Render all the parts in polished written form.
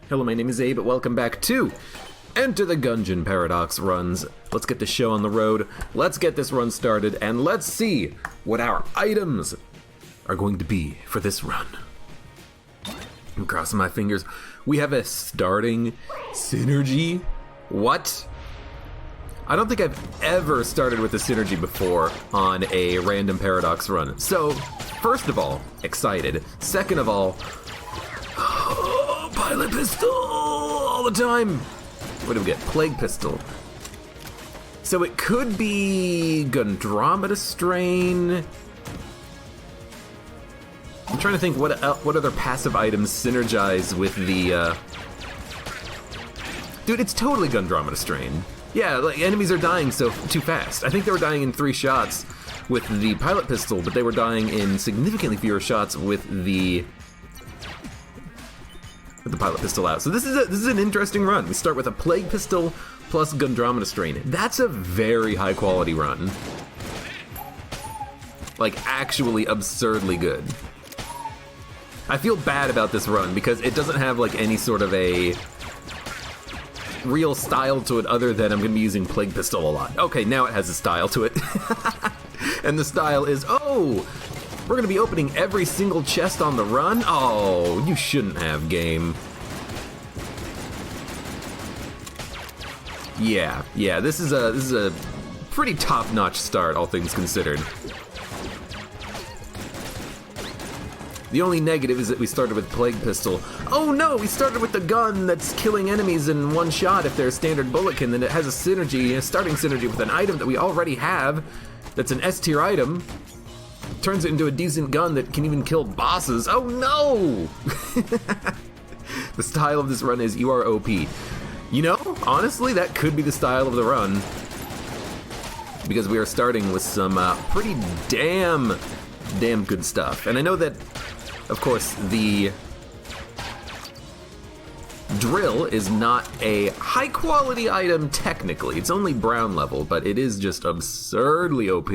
Hello, my name is Abe, welcome back to Enter the Gungeon Paradox runs. Let's get the show on the road, let's get this run started, and let's see what our items are going to be for this run. I'm crossing my fingers. We have a starting synergy. What? I don't think I've ever started with a synergy before on a random Paradox run. So, first of all, excited. Second of all, pilot pistol all the time. What do we get? Plague pistol. So it could be Gondromeda strain. I'm trying to think what other passive items synergize with the. Dude, it's totally Gondromeda strain. Yeah, like enemies are dying too fast. I think they were dying in 3 shots with the pilot pistol, but they were dying in significantly fewer shots with the pilot pistol out. So this is an interesting run. We start with a plague pistol plus Gondromeda strain. That's a very high quality run. Like actually absurdly good. I feel bad about this run because it doesn't have like any sort of a real style to it other than I'm going to be using plague pistol a lot. Okay, now it has a style to it. And the style is, oh, we're going to be opening every single chest on the run? Oh, you shouldn't have, game. Yeah, this is a pretty top-notch start, all things considered. The only negative is that we started with Plague Pistol. Oh no, we started with the gun that's killing enemies in one shot if they're a standard bulletkin, then it has a synergy, a starting synergy with an item that we already have, that's an S tier item. Turns it into a decent gun that can even kill bosses. Oh no! The style of this run is you are OP. You know, honestly, that could be the style of the run. Because we are starting with some pretty damn good stuff. And I know that, of course, the drill is not a high-quality item technically. It's only brown level, but it is just absurdly OP.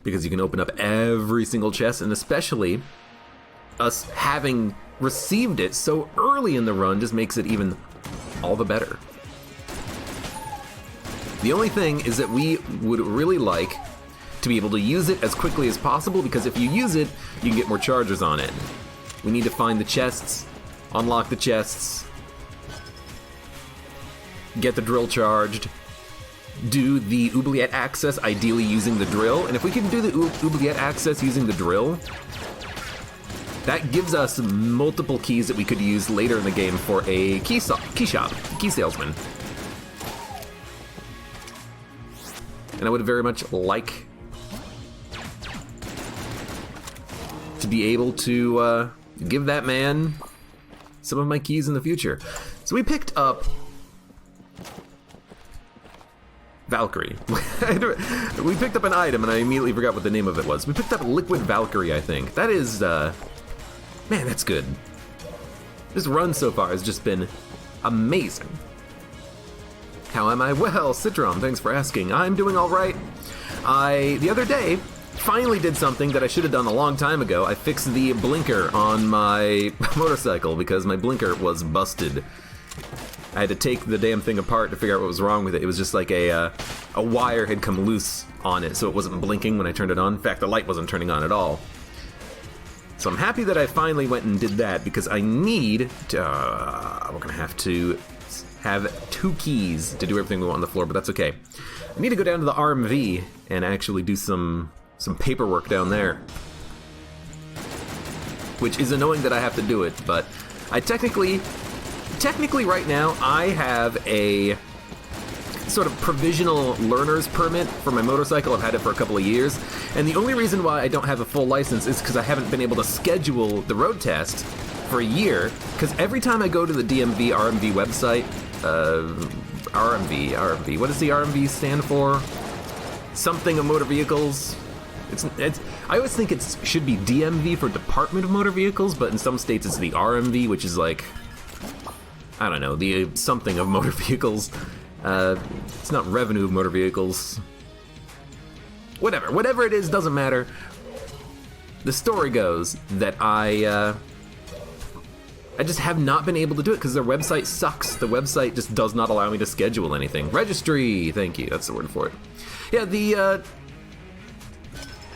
Because you can open up every single chest, and especially us having received it so early in the run just makes it even all the better. The only thing is that we would really like to be able to use it as quickly as possible, because if you use it, you can get more charges on it. We need to find the chests, unlock the chests, get the drill charged, do the oubliette access, ideally using the drill, and if we can do the oubliette access using the drill, that gives us multiple keys that we could use later in the game for a key salesman. And I would very much like to be able to give that man some of my keys in the future. So we picked up Valkyrie. We picked up an item and I immediately forgot what the name of it was. We picked up Liquid Valkyrie, I think. That is, man, that's good. This run so far has just been amazing. How am I? Well, Citron, thanks for asking. I'm doing all right. The other day, finally did something that I should have done a long time ago. I fixed the blinker on my motorcycle because my blinker was busted. I had to take the damn thing apart to figure out what was wrong with it. It was just like a wire had come loose on it, so it wasn't blinking when I turned it on. In fact, the light wasn't turning on at all. So I'm happy that I finally went and did that, because I need to, we're gonna have to have 2 keys to do everything we want on the floor, but that's okay. I need to go down to the RMV and actually do some paperwork down there. Which is annoying that I have to do it, but I technically right now, I have a sort of provisional learner's permit for my motorcycle. I've had it for a couple of years, and the only reason why I don't have a full license is because I haven't been able to schedule the road test for a year, because every time I go to the DMV RMV website, RMV, what does the RMV stand for? Something of motor vehicles. I always think it should be DMV for Department of Motor Vehicles, but in some states it's the RMV, which is like, I don't know, the something of motor vehicles. It's not revenue of motor vehicles. Whatever it is, doesn't matter. The story goes that I I just have not been able to do it because their website sucks. The website just does not allow me to schedule anything. Registry, thank you, that's the word for it. Yeah, the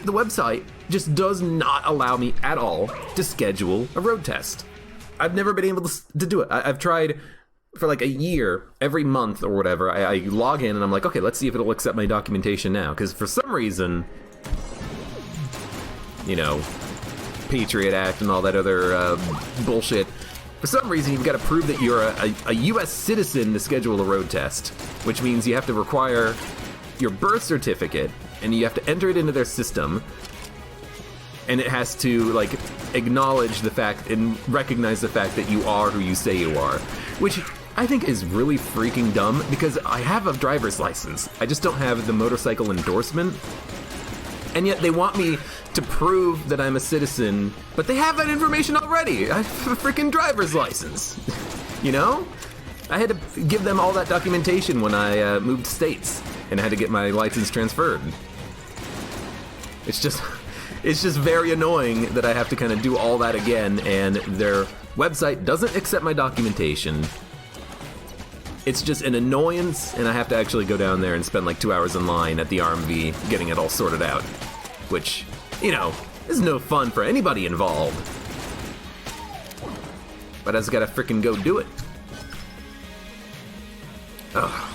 website just does not allow me at all to schedule a road test. I've never been able to do it. I've tried for like a year, every month or whatever. I log in and I'm like, okay, let's see if it'll accept my documentation now. Because for some reason, you know, Patriot Act and all that other bullshit. For some reason, you've got to prove that you're a U.S. citizen to schedule a road test, which means you have to require your birth certificate, and you have to enter it into their system, and it has to, like, acknowledge the fact and recognize the fact that you are who you say you are, which I think is really freaking dumb, because I have a driver's license. I just don't have the motorcycle endorsement, and yet they want me to prove that I'm a citizen, but they have that information already. I have a freaking driver's license, you know? I had to give them all that documentation when I moved states, and I had to get my license transferred. It's just very annoying that I have to kind of do all that again, and their website doesn't accept my documentation. It's just an annoyance, and I have to actually go down there and spend like 2 hours in line at the RMV getting it all sorted out, which, you know, is no fun for anybody involved. But I just gotta frickin' go do it. Ugh.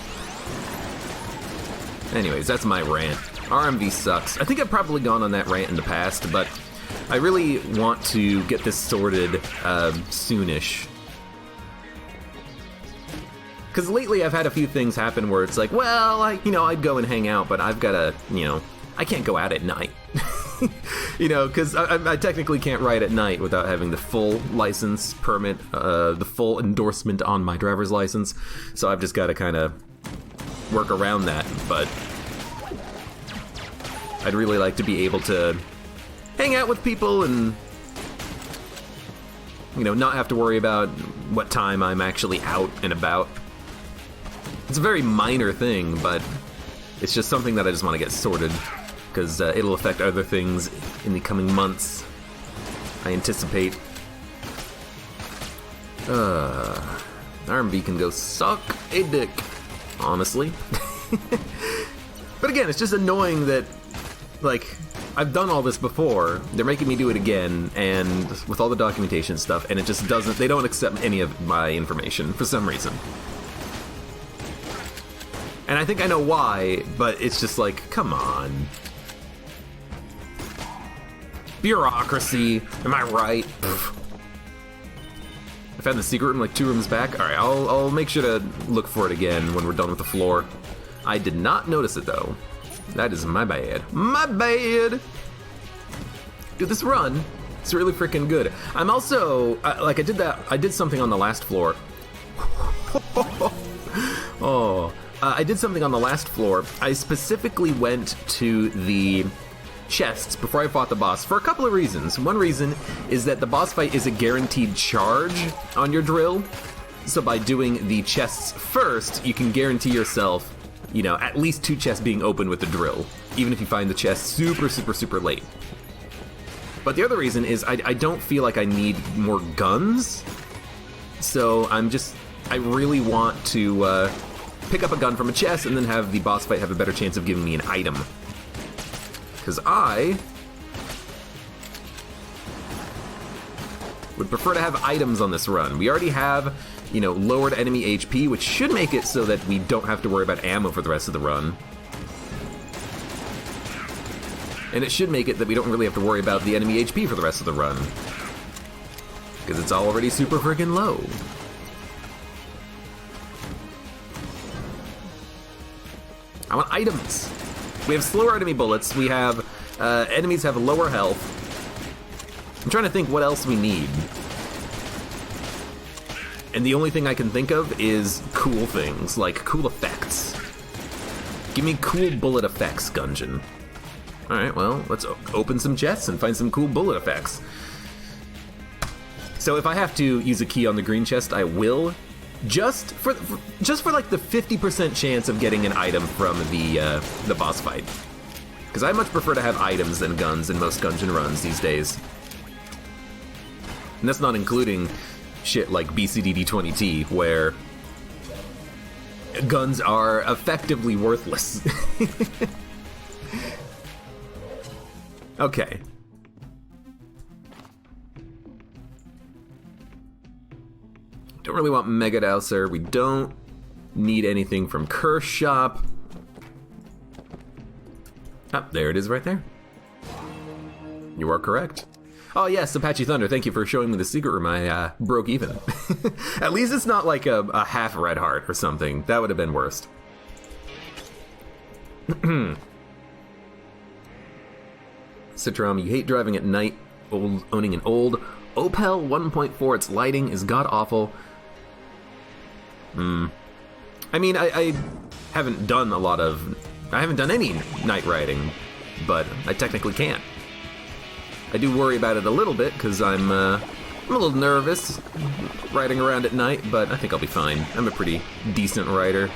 Anyways, that's my rant. RMV sucks. I think I've probably gone on that rant in the past, but I really want to get this sorted soonish. Because lately I've had a few things happen where it's like, well, I'd go and hang out, but I've gotta, I can't go out at night. Because I technically can't ride at night without having the full license permit, the full endorsement on my driver's license. So I've just got to kind of work around that. But I'd really like to be able to hang out with people and, not have to worry about what time I'm actually out and about. It's a very minor thing, but it's just something that I just want to get sorted. Because it'll affect other things in the coming months, I anticipate. RMB can go suck a dick, honestly. But again, it's just annoying that, like, I've done all this before, they're making me do it again, and with all the documentation stuff, and it just doesn't, they don't accept any of my information for some reason. And I think I know why, but it's just like, come on. Bureaucracy, am I right? Pfft. I found the secret room like 2 rooms back. Alright, I'll make sure to look for it again when we're done with the floor. I did not notice it though. That is my bad. My bad! Dude, this run is really freaking good. I'm also, I did something on the last floor. I did something on the last floor. I specifically went to the chests before I fought the boss for a couple of reasons. One reason is that the boss fight is a guaranteed charge on your drill. So by doing the chests first, you can guarantee yourself, at least 2 chests being open with the drill, even if you find the chest super, super, super late. But the other reason is I don't feel like I need more guns. So I really want to pick up a gun from a chest and then have the boss fight have a better chance of giving me an item. Because I would prefer to have items on this run. We already have, lowered enemy HP, which should make it so that we don't have to worry about ammo for the rest of the run. And it should make it that we don't really have to worry about the enemy HP for the rest of the run. Because it's already super freaking low. I want items. We have slower enemy bullets. We have, enemies have lower health. I'm trying to think what else we need. And the only thing I can think of is cool things, like cool effects. Give me cool bullet effects, Gungeon. Alright, well, let's open some chests and find some cool bullet effects. So if I have to use a key on the green chest, I will. Just for like the 50% chance of getting an item from the boss fight. Because I much prefer to have items than guns in most Gungeon runs these days. And that's not including shit like BCDD-20T, where guns are effectively worthless. Okay. Don't really want Mega Dowser. We don't need anything from Curse Shop. Oh, there it is right there. You are correct. Oh yes, Apache Thunder, thank you for showing me the secret room. I broke even. At least it's not like a half red heart or something. That would have been worst. Citrom, you hate driving at night, owning an old Opel 1.4. Its lighting is god-awful. I mean, I haven't done I haven't done any night riding, but I technically can't. I do worry about it a little bit, because I'm a little nervous riding around at night, but I think I'll be fine. I'm a pretty decent rider.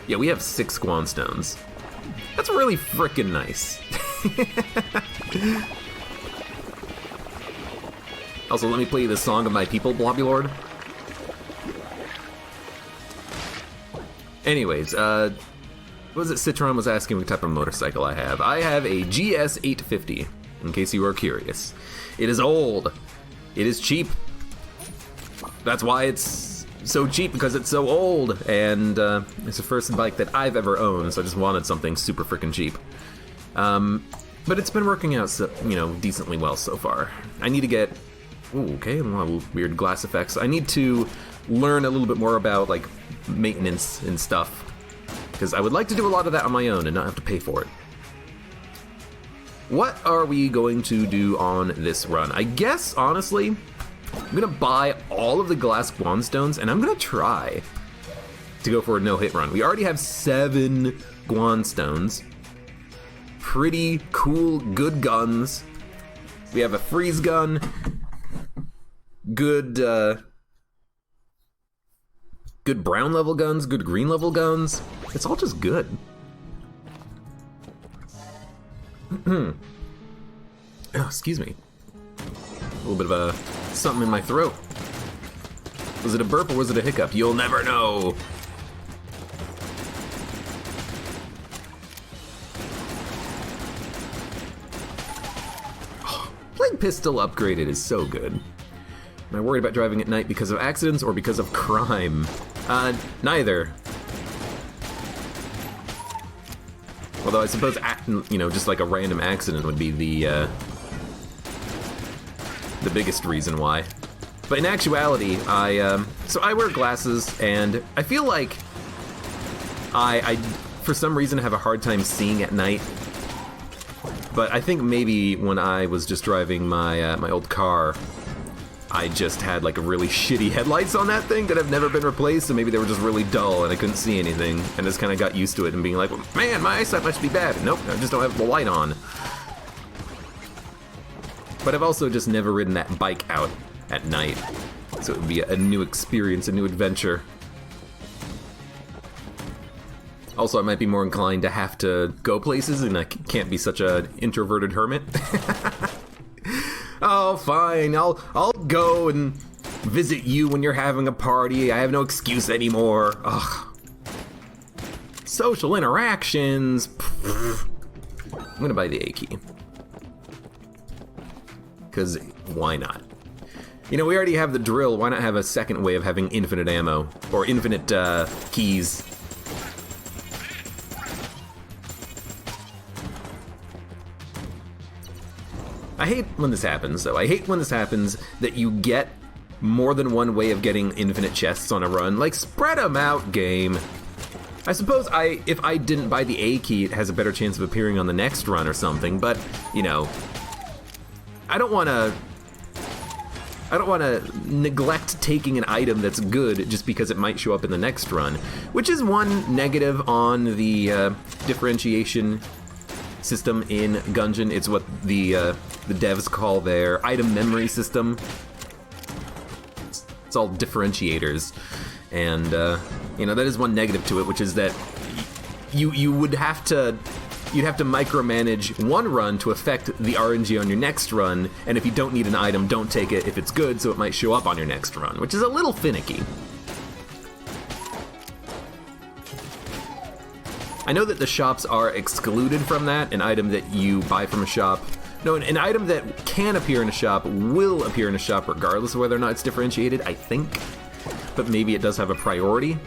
Yeah, we have 6 Guanstones. That's really frickin' nice. Also, let me play you the Song of My People, Blobby Lord. Anyways, what was it Citron was asking what type of motorcycle I have? I have a GS 850, in case you are curious. It is old. It is cheap. That's why it's so cheap, because it's so old, and it's the first bike that I've ever owned, so I just wanted something super freaking cheap. But it's been working out, so, decently well so far. I need to get... Ooh, okay, a lot of weird glass effects. I need to learn a little bit more about, like, maintenance and stuff, because I would like to do a lot of that on my own and not have to pay for it. What are we going to do on this run? I guess, honestly, I'm gonna buy all of the glass Guanstones, and I'm gonna try to go for a no-hit run. We already have 7 Guanstones. Pretty cool, good guns. We have a freeze gun. Good brown level guns, good green level guns. It's all just good. Oh, excuse me. A little bit of a something in my throat. Was it a burp or was it a hiccup? You'll never know. Oh, playing pistol upgraded is so good. Am I worried about driving at night because of accidents or because of crime? Neither. Although I suppose, just like a random accident would be the biggest reason why. But in actuality, so I wear glasses, and I feel like I for some reason have a hard time seeing at night. But I think maybe when I was just driving my my old car, I just had like a really shitty headlights on that thing that have never been replaced, so maybe they were just really dull and I couldn't see anything, and just kind of got used to it and being like, man, my eyesight must be bad. Nope, I just don't have the light on. But I've also just never ridden that bike out at night, so it would be a new experience, a new adventure. Also, I might be more inclined to have to go places, and I can't be such an introverted hermit. Oh, fine, I'll go and visit you when you're having a party. I have no excuse anymore. Ugh. Social interactions. I'm gonna buy the A key. Because why not? We already have the drill. Why not have a second way of having infinite ammo? Or infinite keys? I hate when this happens, though. I hate when this happens that you get more than one way of getting infinite chests on a run. Like, spread them out, game. I suppose if I didn't buy the A key, it has a better chance of appearing on the next run or something, but, I don't want to neglect taking an item that's good just because it might show up in the next run, which is one negative on the differentiation system in Gungeon. It's what the devs call their item memory system. It's all differentiators, and that is one negative to it, which is that you would have to you'd have to micromanage one run to affect the RNG on your next run, and if you don't need an item, don't take it if it's good, so it might show up on your next run, which is a little finicky. I know that the shops are excluded from that. An item that you buy from a shop, no, an item that can appear in a shop will appear in a shop regardless of whether or not it's differentiated, I think. But maybe it does have a priority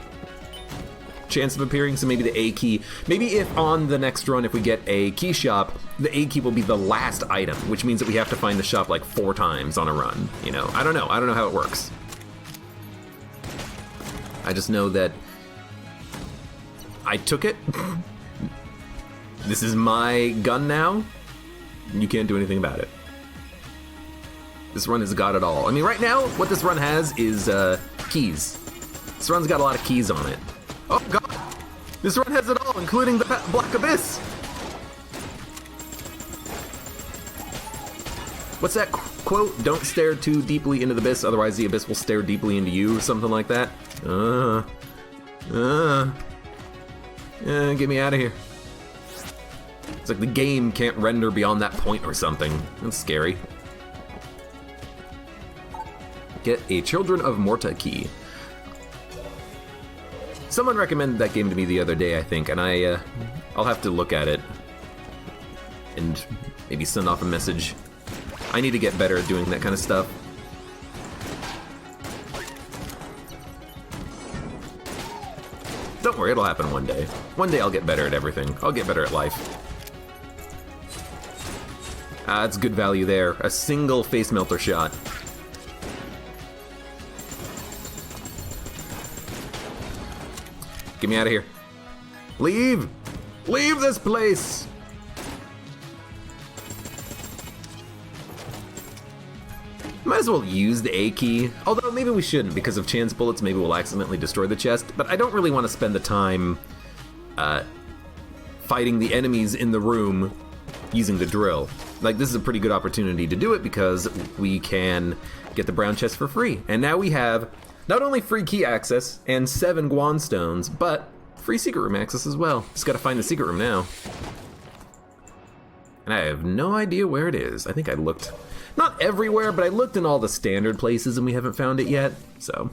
chance of appearing, so maybe the A key, maybe if on the next run, if we get a key shop, the A key will be the last item, which means that we have to find the shop like 4 times on a run, you know? I don't know how it works. I just know that I took it. This is my gun now. You can't do anything about it. This run has got it all. I mean, right now, what this run has is keys. This run's got a lot of keys on it. Oh god! This run has it all, including the Black Abyss! What's that quote? Don't stare too deeply into the abyss, otherwise the abyss will stare deeply into you, or something like that. Get me out of here. It's like the game can't render beyond that point or something. That's scary. Get a Children of Morta key. Someone recommended that game to me the other day, I think, and I'll have to look at it and maybe send off a message. I need to get better at doing that kind of stuff. Don't worry, it'll happen one day. One day I'll get better at everything. I'll get better at life. It's good value there. A single face melter shot. Get me out of here. Leave! Leave this place! Might as well use the A key. Although maybe we shouldn't, because of chance bullets, maybe we'll accidentally destroy the chest. But I don't really want to spend the time fighting the enemies in the room using the drill. Like, this is a pretty good opportunity to do it because we can get the brown chest for free. And now we have not only free key access and 7 Guan stones, but free secret room access as well. Just gotta find the secret room now. And I have no idea where it is. I think I looked, not everywhere, but I looked in all the standard places and we haven't found it yet, so.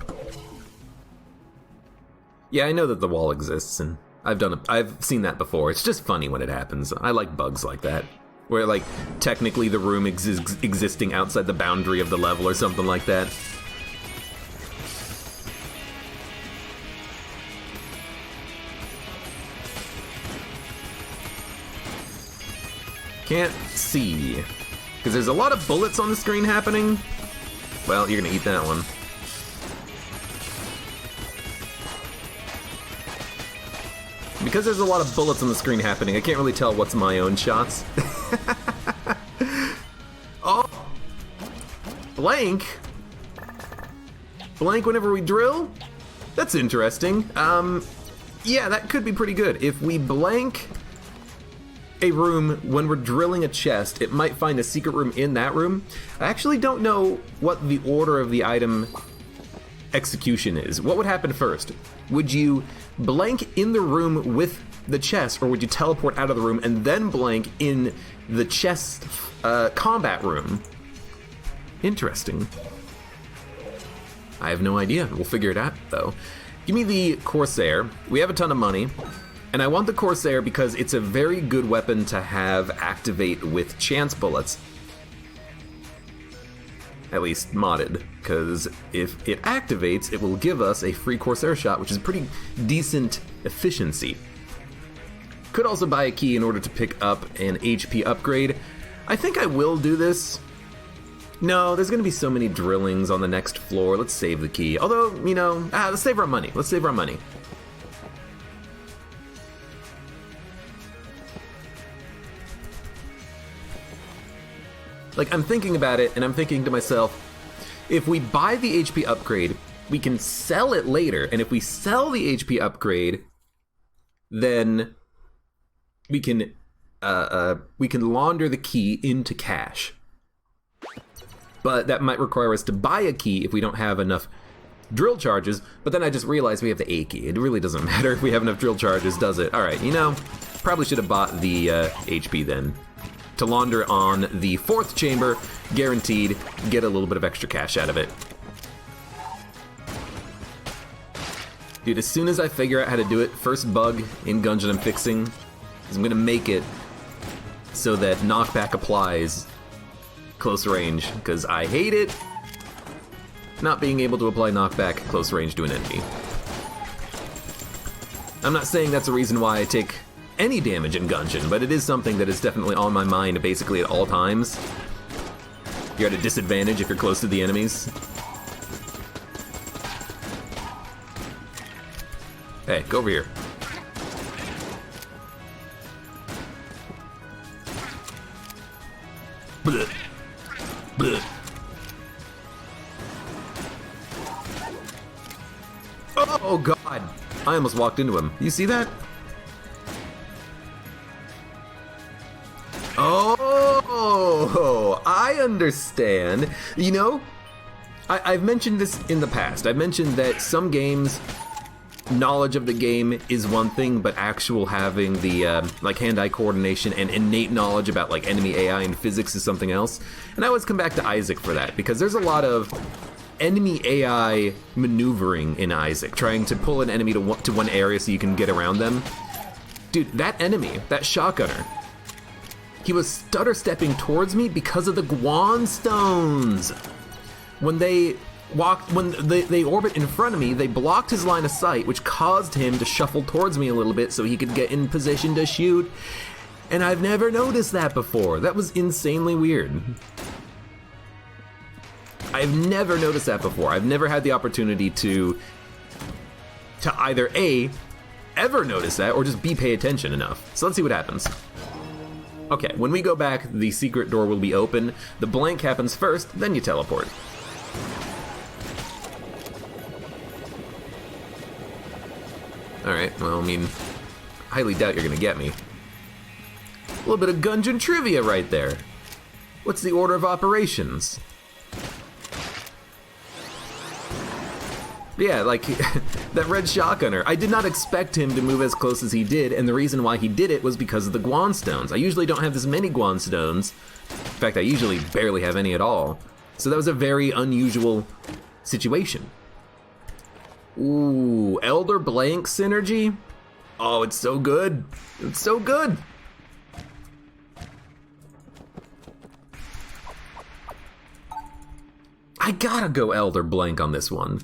Yeah, I know that the wall exists and I've seen that before. It's just funny when it happens. I like bugs like that. Where, like, technically the room existing outside the boundary of the level or something like that. Can't see. Because there's a lot of bullets on the screen happening. Well, you're gonna eat that one. Because there's a lot of bullets on the screen happening, I can't really tell what's my own shots. Oh! Blank? Blank whenever we drill? That's interesting. Yeah, that could be pretty good. If we blank a room when we're drilling a chest, it might find a secret room in that room. I actually don't know what the order of the item execution is. What would happen first? Would you blank in the room with the chest, or would you teleport out of the room and then blank in the chest combat room? Interesting. I have no idea. We'll figure it out, though. Give me the Corsair. We have a ton of money. And I want the Corsair because it's a very good weapon to have activate with chance bullets. At least modded, because if it activates, it will give us a free Corsair shot, which is pretty decent efficiency. Could also buy a key in order to pick up an HP upgrade. I think I will do this. No, there's going to be so many drillings on the next floor. Let's save the key. Although, you know, let's save our money. Let's save our money. Like, I'm thinking about it, and I'm thinking to myself, if we buy the HP upgrade, we can sell it later, and if we sell the HP upgrade, then we can launder the key into cash. But that might require us to buy a key if we don't have enough drill charges, but then I just realized we have the A key. It really doesn't matter if we have enough drill charges, does it? Alright, you know, Probably should have bought the HP then. To launder on the 4th chamber, guaranteed, get a little bit of extra cash out of it. Dude, as soon as I figure out how to do it, first bug in Gungeon I'm fixing is I'm gonna make it so that knockback applies close range, because I hate it not being able to apply knockback close range to an enemy. I'm not saying that's a reason why I take any damage in Gungeon, but it is something that is definitely on my mind basically at all times. You're at a disadvantage if you're close to the enemies. Hey, go over here. Blech. Blech. Oh god! I almost walked into him. You see that? Oh, I understand. You know, I've mentioned this in the past. I've mentioned that some games, knowledge of the game is one thing, but actual having the like hand-eye coordination and innate knowledge about like enemy AI and physics is something else. And I always come back to Isaac for that, because there's a lot of enemy AI maneuvering in Isaac, trying to pull an enemy to one area so you can get around them. Dude, that enemy, that shotgunner, he was stutter stepping towards me because of the Guan stones. When they orbit in front of me, they blocked his line of sight, which caused him to shuffle towards me a little bit so he could get in position to shoot. And I've never noticed that before. That was insanely weird. I've never noticed that before. I've never had the opportunity to either A, ever notice that, or just B, pay attention enough. So let's see what happens. Okay, when we go back, the secret door will be open. The blank happens first, then you teleport. Alright, well, I mean, highly doubt you're gonna get me. A little bit of Gungeon trivia right there. What's the order of operations? Yeah, like, that red shotgunner, I did not expect him to move as close as he did, and the reason why he did it was because of the Guan stones. I usually don't have this many Guan stones. In fact, I usually barely have any at all. So that was a very unusual situation. Ooh, Elder Blank synergy? Oh, it's so good. It's so good. I gotta go Elder Blank on this one.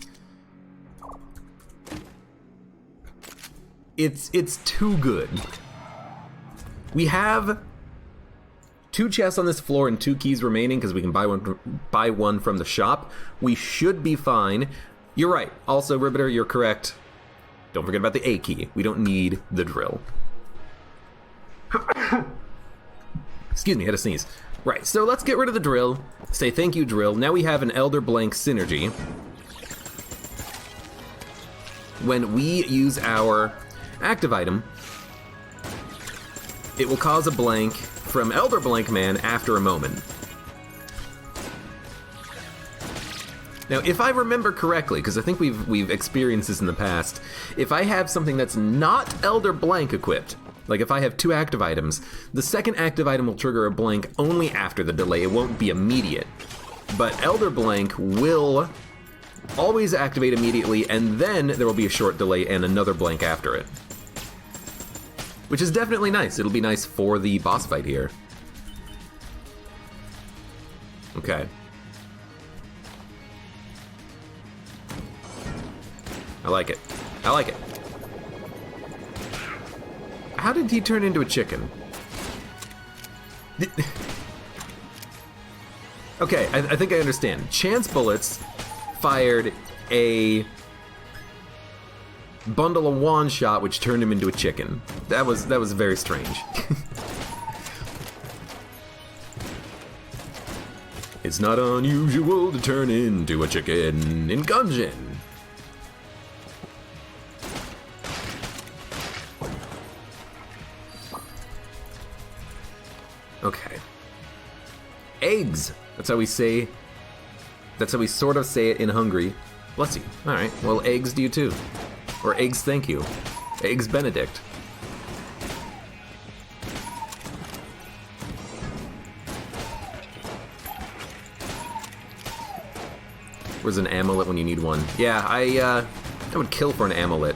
It's too good. We have 2 chests on this floor and 2 keys remaining because we can buy one from the shop. We should be fine. You're right. Also, Ribbiter, you're correct. Don't forget about the A key. We don't need the drill. Excuse me, I had a sneeze. Right, so let's get rid of the drill. Say thank you, drill. Now we have an Elder Blank synergy. When we use our active item, it will cause a blank from Elder Blank Man after a moment. Now, if I remember correctly, because I think we've experienced this in the past, if I have something that's not Elder Blank equipped, like if I have 2 active items, the second active item will trigger a blank only after the delay. It won't be immediate. But Elder Blank will always activate immediately, and then there will be a short delay and another blank after it. Which is definitely nice. It'll be nice for the boss fight here. Okay. I like it. I like it. How did he turn into a chicken? Okay, I think I understand. Chance bullets fired a bundle of wand shot, which turned him into a chicken. That was very strange. It's not unusual to turn into a chicken in Gungeon. Okay. Eggs. That's how we say. That's how we sort of say it in Hungary. Bless you. All right. Well, eggs to you too. Or eggs thank you. Eggs Benedict. Where's an amulet when you need one? Yeah, I would kill for an amulet.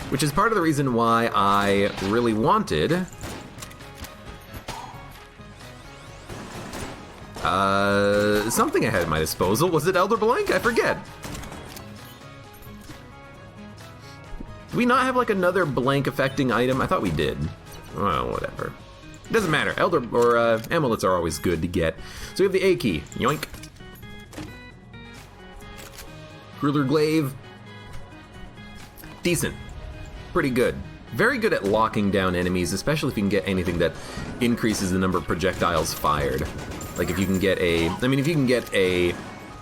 Which is part of the reason why I really wanted... something I had at my disposal. Was it Elder Blank? I forget. Do we not have like another blank affecting item? I thought we did. Well, whatever. It doesn't matter. Elder or amulets are always good to get. So we have the A key. Yoink. Ruler glaive. Decent. Pretty good. Very good at locking down enemies, especially if you can get anything that increases the number of projectiles fired. Like if you can get a, I mean, if you can get a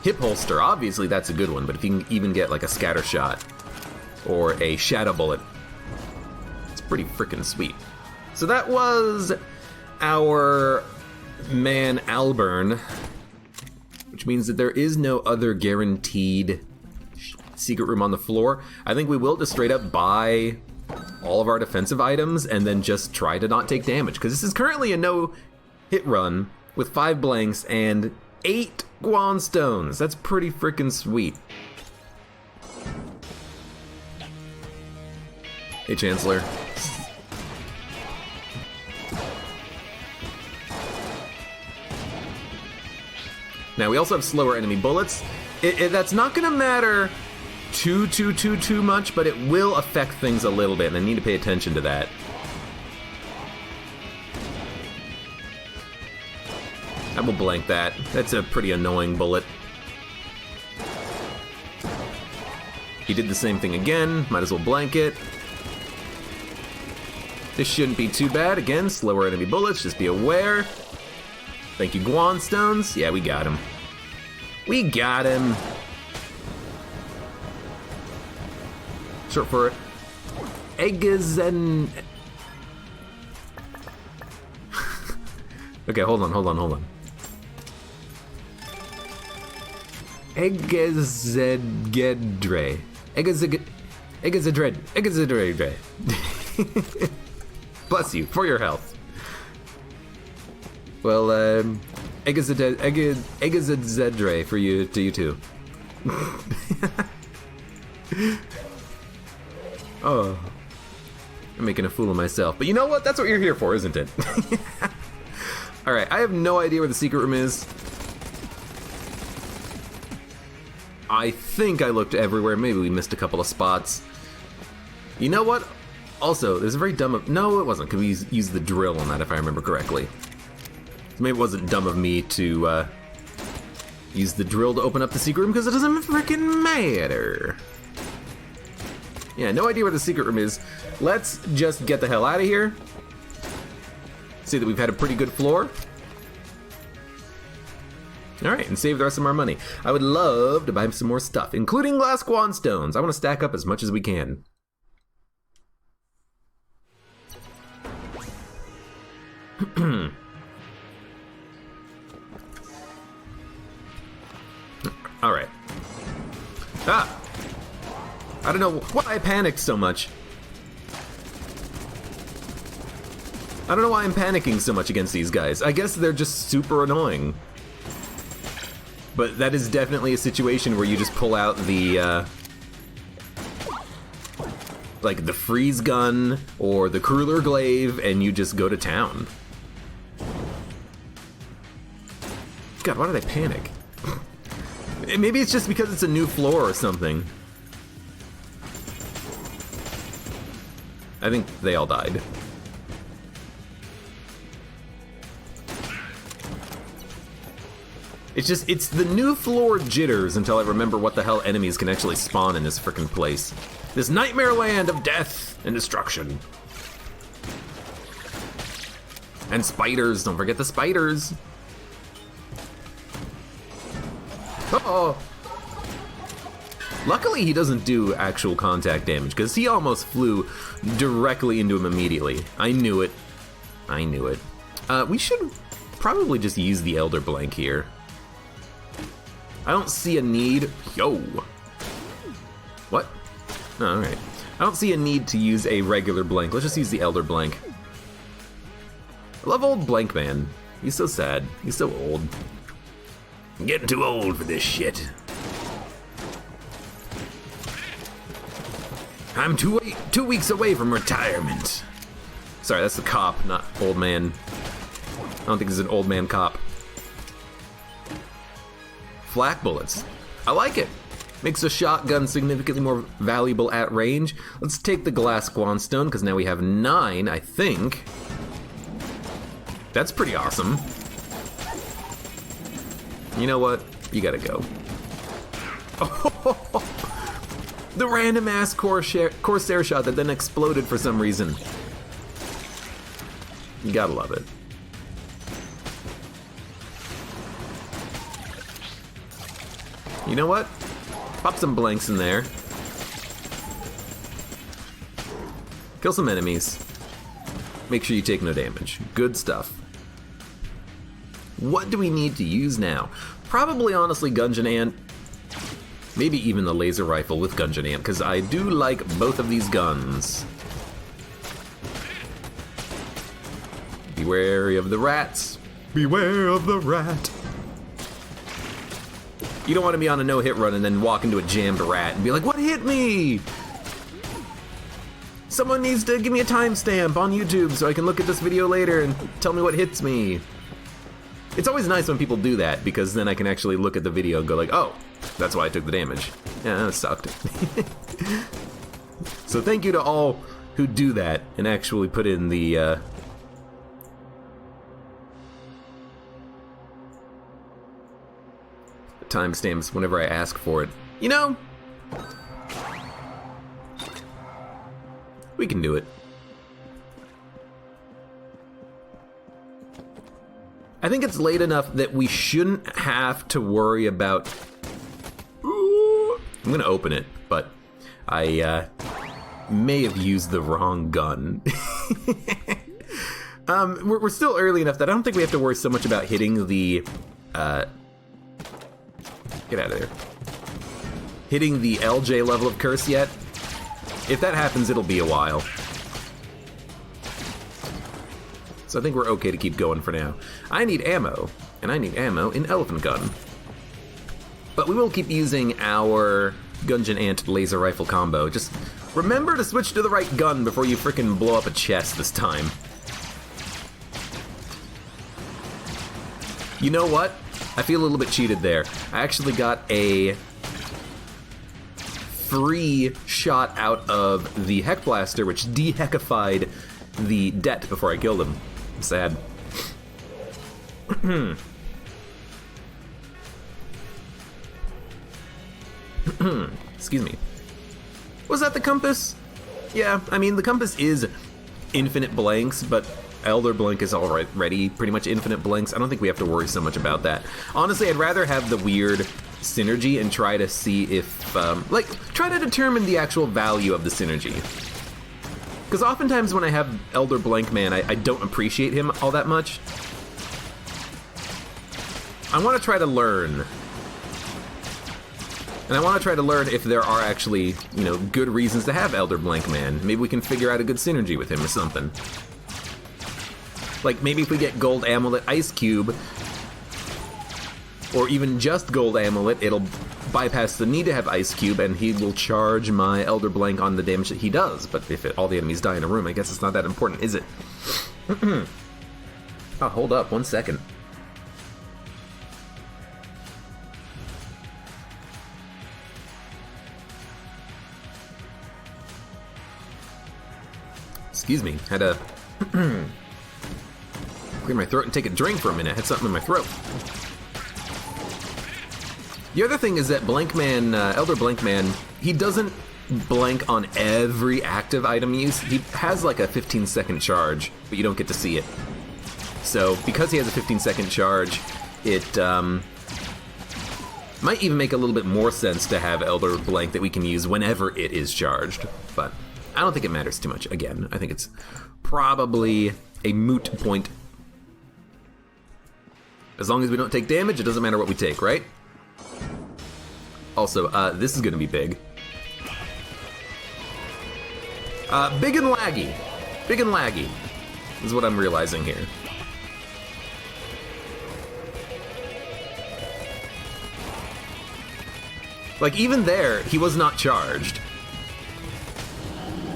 hip holster, obviously that's a good one, but if you can even get like a scatter shot or a shadow bullet, it's pretty freaking sweet. So that was our man Alburn, which means that there is no other guaranteed secret room on the floor. I think we will just straight up buy all of our defensive items and then just try to not take damage, because this is currently a no hit run with 5 blanks and 8 Guan stones. That's pretty freaking sweet. Hey, Chancellor. Now, we also have slower enemy bullets. That's not gonna matter too much, but it will affect things a little bit, and I need to pay attention to that. I will blank that. That's a pretty annoying bullet. He did the same thing again. Might as well blank it. This shouldn't be too bad. Again, slower enemy bullets. Just be aware. Thank you, Guan stones. Yeah, we got him. We got him. Short for Egazen. Okay, hold on. Egazedre. Egazedre. Bless you, for your health. Well, Egazedre for you, to you too. Oh, I'm making a fool of myself. But you know what? That's what you're here for, isn't it? Alright, I have no idea where the secret room is. I think I looked everywhere. Maybe we missed a couple of spots. You know what? Also, there's a very dumb... No, it wasn't, because we used the drill on that, if I remember correctly. So maybe it wasn't dumb of me to use the drill to open up the secret room, because it doesn't freaking matter. Yeah, no idea where the secret room is. Let's just get the hell out of here. See that we've had a pretty good floor. Alright, and save the rest of our money. I would love to buy some more stuff, including glass Guan stones. I want to stack up as much as we can. Alright. Ah! I don't know why I panicked so much. I don't know why I'm panicking so much against these guys. I guess they're just super annoying. But that is definitely a situation where you just pull out the, like the freeze gun or the cruller glaive and you just go to town. God, why did I panic? Maybe it's just because it's a new floor or something. I think they all died. It's the new floor jitters until I remember what the hell enemies can actually spawn in this frickin' place. This nightmare land of death and destruction. And spiders, don't forget the spiders. Uh-oh. Luckily he doesn't do actual contact damage, because he almost flew directly into him immediately. I knew it. We should probably just use the Elder Blank here. I don't see a need. Yo. What? Oh, alright. I don't see a need to use a regular blank. Let's just use the Elder Blank. I love old Blank Man. He's so sad. He's so old. I'm getting too old for this shit. I'm 2 weeks away from retirement. Sorry, that's the cop, not old man. I don't think he's an old man cop. Flak bullets. I like it. Makes a shotgun significantly more valuable at range. Let's take the glass guanstone, because now we have 9, I think. That's pretty awesome. You know what? You gotta go. Oh, the random ass Corsair shot that then exploded for some reason. You gotta love it. You know what? Pop some blanks in there. Kill some enemies. Make sure you take no damage. Good stuff. What do we need to use now? Probably, honestly, Gungeon Ant. Maybe even the laser rifle with Gungeon Ant, because I do like both of these guns. Be wary of the rats. Beware of the rat. You don't want to be on a no-hit run and then walk into a jammed rat and be like, what hit me? Someone needs to give me a timestamp on YouTube so I can look at this video later and tell me what hits me. It's always nice when people do that, because then I can actually look at the video and go like, oh, that's why I took the damage. Yeah, that sucked. So thank you to all who do that and actually put in the timestamps whenever I ask for it. You know, we can do it. I think it's late enough that we shouldn't have to worry about... Ooh, I'm gonna open it, but I may have used the wrong gun. We're still early enough that I don't think we have to worry so much about hitting the... Get out of there. Hitting the LJ level of curse yet. If that happens, it'll be a while. So I think we're okay to keep going for now. I need ammo, and I need ammo in Elephant Gun. But we will keep using our Gungeon Ant laser rifle combo. Just remember to switch to the right gun before you frickin' blow up a chest this time. You know what? I feel a little bit cheated there. I actually got a free shot out of the Heck Blaster, which de-heckified the det before I killed him. Sad. Excuse me. Was that the compass? Yeah, I mean, the compass is infinite blanks, but Elder Blank is already pretty much infinite blanks. I don't think we have to worry so much about that. Honestly, I'd rather have the weird synergy and try to see if, try to determine the actual value of the synergy. Because oftentimes when I have Elder Blank Man, I don't appreciate him all that much. I want to try to learn. And I want to try to learn if there are actually, you know, good reasons to have Elder Blank Man. Maybe we can figure out a good synergy with him or something. Like, maybe if we get Gold Amulet Ice Cube, or even just Gold Amulet, it'll bypass the need to have Ice Cube, and he will charge my Elder Blank on the damage that he does. But if all the enemies die in a room, I guess it's not that important, is it? Oh, hold up, 1 second. Excuse me, had to clear my throat and take a drink for a minute. I had something in my throat. The other thing is that Blankman, Elder Blankman, he doesn't blank on every active item use. He has like a 15-second charge, but you don't get to see it. So because he has a 15-second charge, it might even make a little bit more sense to have Elder Blank that we can use whenever it is charged. But I don't think it matters too much. Again, I think it's probably a moot point. As long as we don't take damage, it doesn't matter what we take, right? Also, this is gonna be big. Big and laggy. Big and laggy is what I'm realizing here. Like, even there, he was not charged.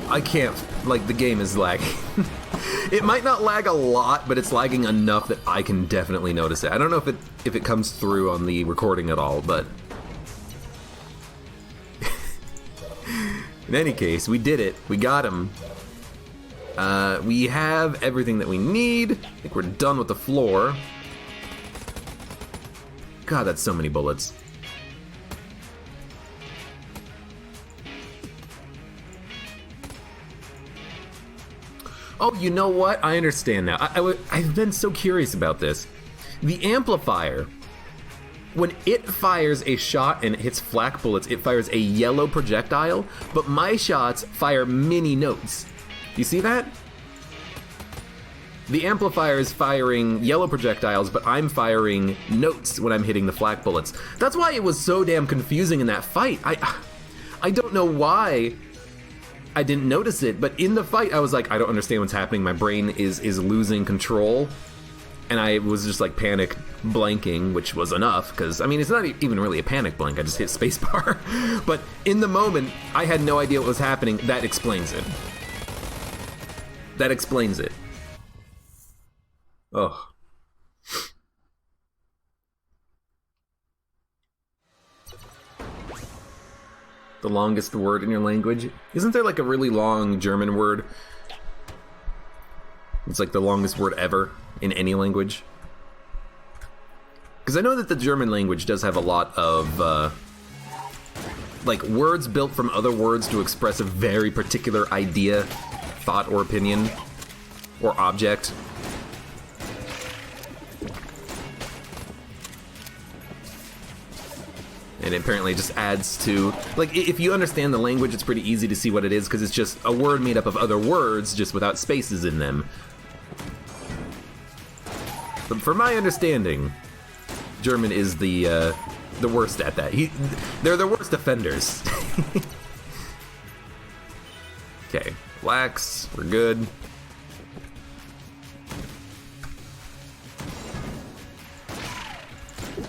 I can't, like, the game is lagging. It might not lag a lot, but it's lagging enough that I can definitely notice it. I don't know if it comes through on the recording at all, but... In any case, we did it. We got him. We have everything that we need. I think we're done with the floor. God, that's so many bullets. Oh, you know what? I understand now. I've been so curious about this. The amplifier, when it fires a shot and it hits flak bullets, it fires a yellow projectile, but my shots fire mini notes. You see that? The amplifier is firing yellow projectiles, but I'm firing notes when I'm hitting the flak bullets. That's why it was so damn confusing in that fight. I don't know why I didn't notice it, but in the fight I was like, I don't understand what's happening. My brain is losing control, and I was just like panic blanking, which was enough, because I mean it's not even really a panic blank, I just hit spacebar. But in the moment I had no idea what was happening. That explains it. That explains it. Oh. The longest word in your language? Isn't there like a really long German word? It's like the longest word ever in any language. Because I know that the German language does have a lot of like words built from other words to express a very particular idea, thought, or opinion, or object. And it apparently just adds to, like, if you understand the language, it's pretty easy to see what it is, because it's just a word made up of other words, just without spaces in them. But from my understanding, German is the worst at that. They're the worst offenders. Okay, relax, we're good.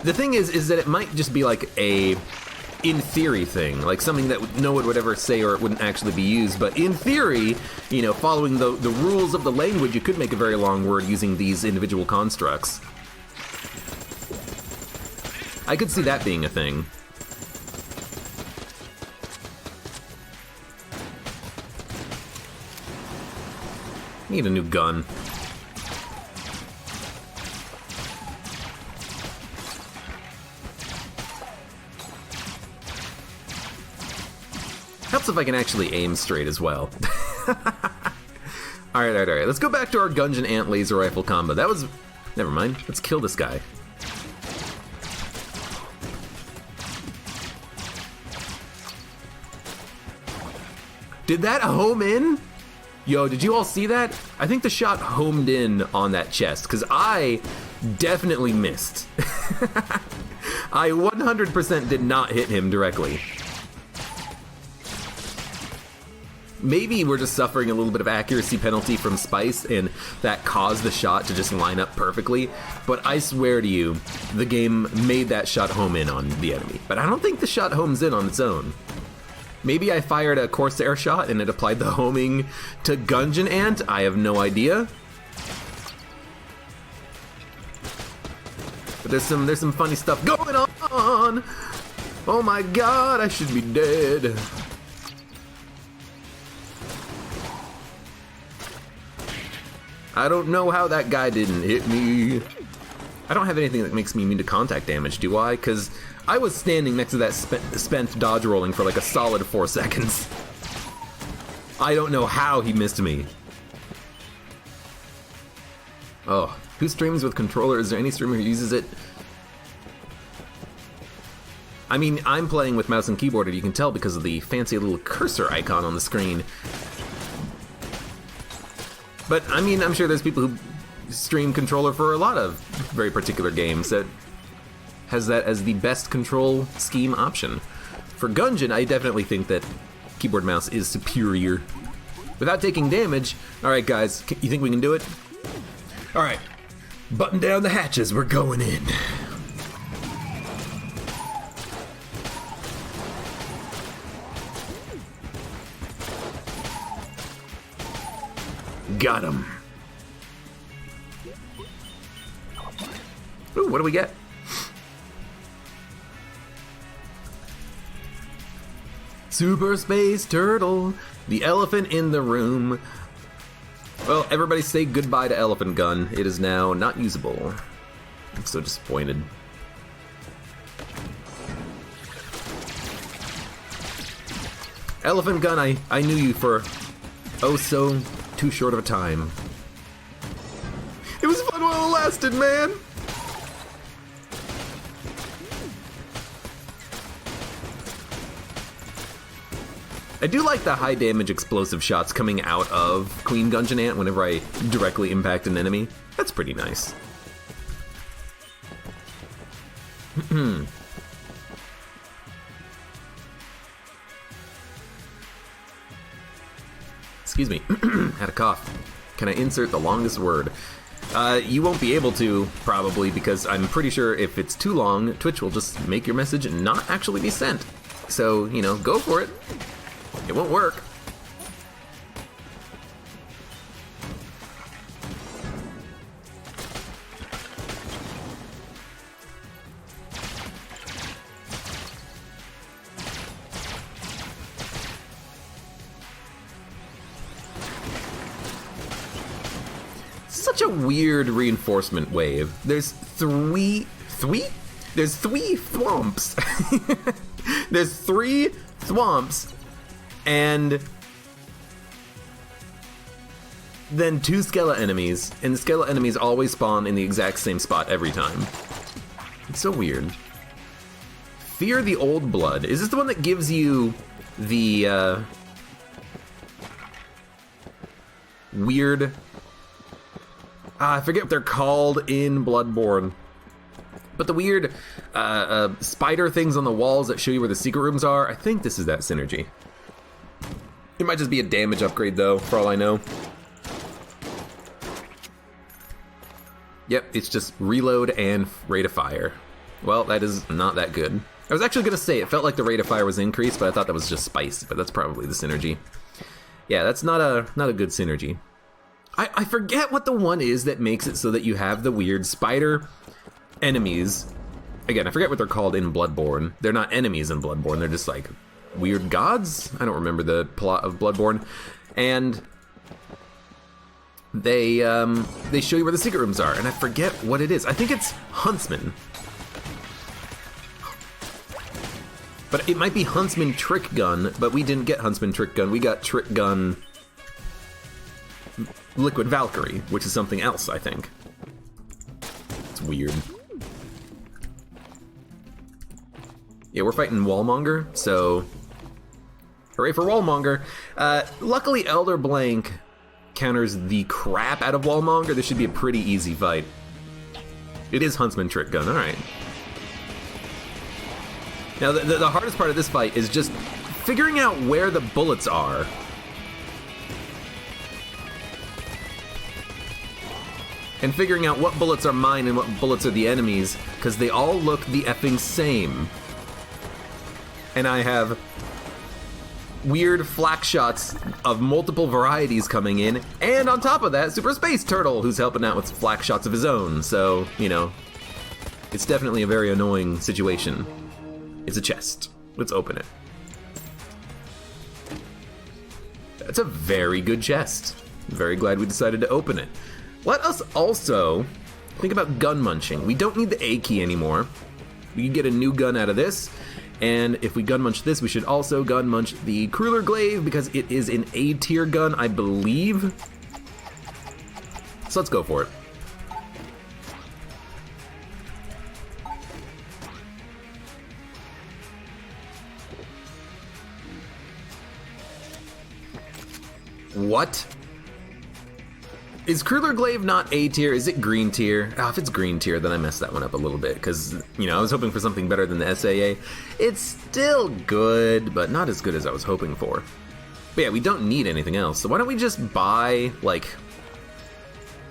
The thing is that it might just be like a in theory thing, like something that no one would ever say or it wouldn't actually be used, but in theory, you know, following the rules of the language, you could make a very long word using these individual constructs. I could see that being a thing. Need a new gun. Helps if I can actually aim straight as well. Alright. Let's go back to our Gungeon Ant laser rifle combo. That was... Never mind. Let's kill this guy. Did that home in? Yo, did you all see that? I think the shot homed in on that chest, because I definitely missed. I 100% did not hit him directly. Maybe we're just suffering a little bit of accuracy penalty from Spice, and that caused the shot to just line up perfectly, but I swear to you, the game made that shot home in on the enemy. But I don't think the shot homes in on its own. Maybe I fired a Corsair shot and it applied the homing to Gungeon Ant? I have no idea. But there's some funny stuff going on! Oh my god, I should be dead. I don't know how that guy didn't hit me. I don't have anything that makes me immune to contact damage, do I? Because I was standing next to that spent dodge rolling for like a solid 4 seconds. I don't know how he missed me. Oh, who streams with controller? Is there any streamer who uses it? I mean, I'm playing with mouse and keyboard, and you can tell because of the fancy little cursor icon on the screen. But, I mean, I'm sure there's people who stream controller for a lot of very particular games that has that as the best control scheme option. For Gungeon, I definitely think that keyboard mouse is superior. Without taking damage, alright guys, you think we can do it? Alright, button down the hatches, we're going in. Got him. Ooh, what do we get? Super Space Turtle, the elephant in the room. Well, everybody say goodbye to Elephant Gun. It is now not usable. I'm so disappointed. Elephant Gun, I knew you for oh so too short of a time. It was fun while it lasted, man! I do like the high damage explosive shots coming out of Queen Gungeon Ant whenever I directly impact an enemy. That's pretty nice. Excuse me, had a cough. Can I insert the longest word? You won't be able to, probably, because I'm pretty sure if it's too long, Twitch will just make your message not actually be sent. So, you know, go for it. It won't work. Such a weird reinforcement wave. There's three thwomps. There's 3 thwomps, and then 2 skeleton enemies, and the skeleton enemies always spawn in the exact same spot every time. It's so weird. Fear the Old Blood. Is this the one that gives you the weird... I forget what they're called in Bloodborne. But the weird spider things on the walls that show you where the secret rooms are, I think this is that synergy. It might just be a damage upgrade, though, for all I know. Yep, it's just reload and rate of fire. Well, that is not that good. I was actually going to say, it felt like the rate of fire was increased, but I thought that was just spice, but that's probably the synergy. Yeah, that's not a good synergy. I forget what the one is that makes it so that you have the weird spider enemies. Again, I forget what they're called in Bloodborne. They're not enemies in Bloodborne, they're just like weird gods? I don't remember the plot of Bloodborne. And they show you where the secret rooms are, and I forget what it is. I think it's Huntsman. But it might be Huntsman Trick Gun, but we didn't get Huntsman Trick Gun, we got Trick Gun Liquid Valkyrie, which is something else, I think. It's weird. Yeah, we're fighting Wallmonger, so hooray for Wallmonger. Luckily, Elder Blank counters the crap out of Wallmonger. This should be a pretty easy fight. It is Huntsman Trick Gun, alright. Now, the hardest part of this fight is just figuring out where the bullets are. And figuring out what bullets are mine and what bullets are the enemies, because they all look the effing same. And I have weird flak shots of multiple varieties coming in, and on top of that, Super Space Turtle, who's helping out with flak shots of his own, so, you know, it's definitely a very annoying situation. It's a chest. Let's open it. That's a very good chest. I'm very glad we decided to open it. Let us also think about gun munching. We don't need the A key anymore. We can get a new gun out of this. And if we gun munch this, we should also gun munch the Crueler Glaive because it is an A tier gun, I believe. So let's go for it. What? Is Crueler Glaive not A tier? Is it green tier? Oh, if it's green tier, then I messed that one up a little bit, because, you know, I was hoping for something better than the SAA. It's still good, but not as good as I was hoping for. But yeah, we don't need anything else, so why don't we just buy, like,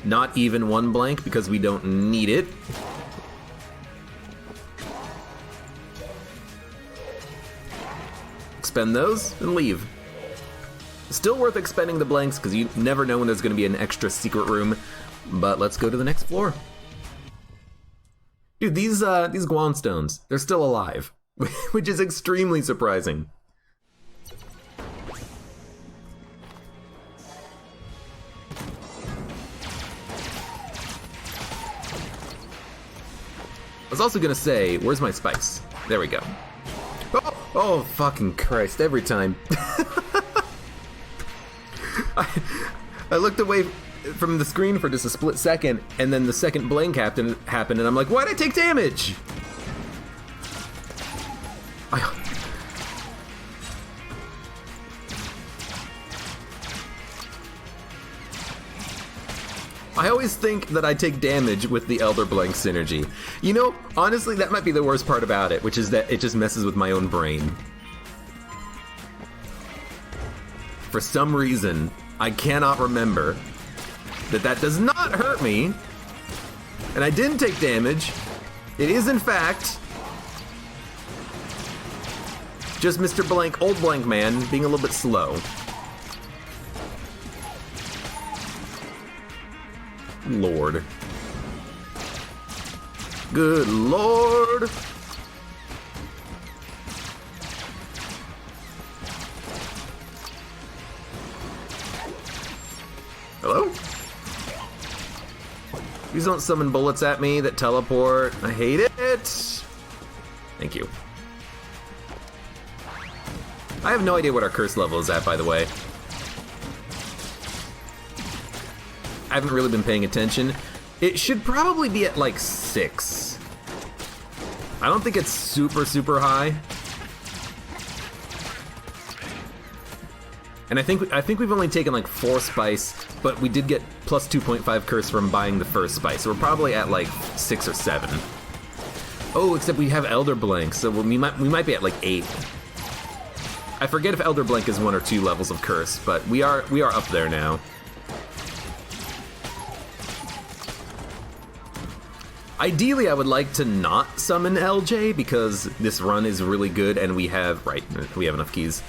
not even 1 blank, because we don't need it. Expend those, and leave. Still worth expending the blanks, because you never know when there's going to be an extra secret room. But let's go to the next floor. Dude, these Guan stones, they're still alive, which is extremely surprising. I was also gonna say, where's my spice? There we go. Oh, fucking Christ, every time. I looked away from the screen for just a split second, and then the second blank happened, and I'm like, why'd I take damage? I always think that I take damage with the Elder Blank synergy. You know, honestly, that might be the worst part about it, which is that it just messes with my own brain. For some reason, I cannot remember that does not hurt me, and I didn't take damage. It is, in fact, just Mr. Blank, old Blank Man, being a little bit slow. Lord. Good Lord. Hello? Please don't summon bullets at me that teleport. I hate it. Thank you. I have no idea what our curse level is at, by the way. I haven't really been paying attention. It should probably be at like 6. I don't think it's super, super high. And I think we've only taken like 4 spice, but we did get plus 2.5 curse from buying the first spice, so we're probably at like 6 or 7. Oh, except we have Elder Blank, so we might be at like 8. I forget if Elder Blank is 1 or 2 levels of curse, but we are up there now. Ideally, I would like to not summon LJ, because this run is really good and we have enough keys.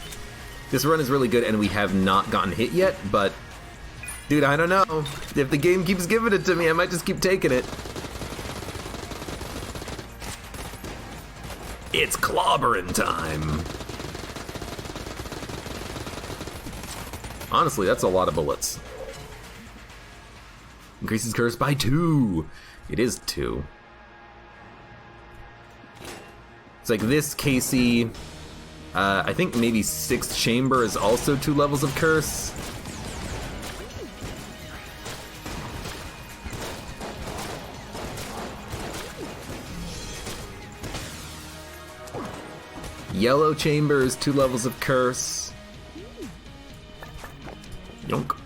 This run is really good and we have not gotten hit yet, but dude, I don't know. If the game keeps giving it to me, I might just keep taking it. It's clobbering time. Honestly, that's a lot of bullets. Increases curse by 2. It is 2. It's like this Casey, I think maybe 6th chamber is also 2 levels of curse. Yellow chamber is 2 levels of curse. Yonk.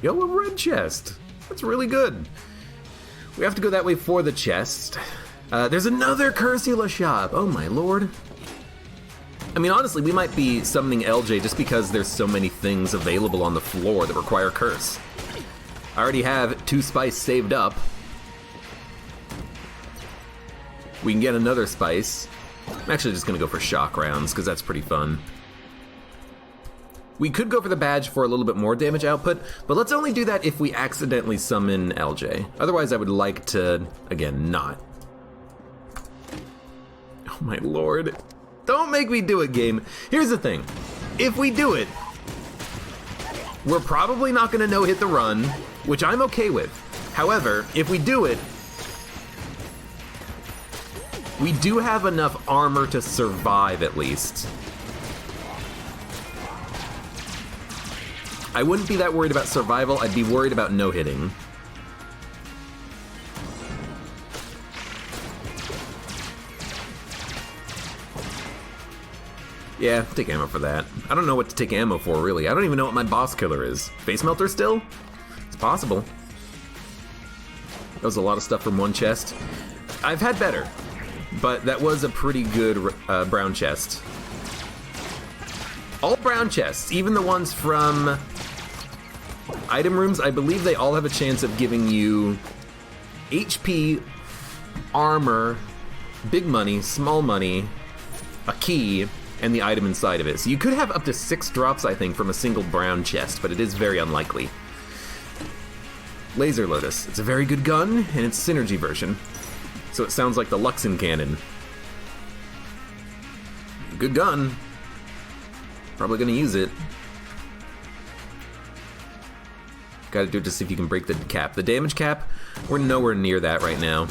Yellow red chest. That's really good. We have to go that way for the chest. There's another Cursula shop. Oh my lord. I mean, honestly, we might be summoning LJ just because there's so many things available on the floor that require curse. I already have 2 spice saved up. We can get another spice. I'm actually just gonna go for shock rounds because that's pretty fun. We could go for the badge for a little bit more damage output, but let's only do that if we accidentally summon LJ. Otherwise, I would like to, again, not. Oh my lord. Don't make me do it, game. Here's the thing. If we do it, we're probably not gonna no-hit the run, which I'm okay with. However, if we do it, we do have enough armor to survive at least. I wouldn't be that worried about survival, I'd be worried about no-hitting. Yeah, take ammo for that. I don't know what to take ammo for, really. I don't even know what my boss killer is. Face melter still? It's possible. That was a lot of stuff from one chest. I've had better, but that was a pretty good brown chest. All brown chests, even the ones from item rooms, I believe they all have a chance of giving you HP, armor, big money, small money, a key, and the item inside of it. So you could have up to 6 drops, I think, from a single brown chest, but it is very unlikely. Laser Lotus. It's a very good gun, and it's synergy version. So it sounds like the Luxon cannon. Good gun. Probably gonna use it. Gotta do it to see if you can break the cap. The damage cap, we're nowhere near that right now.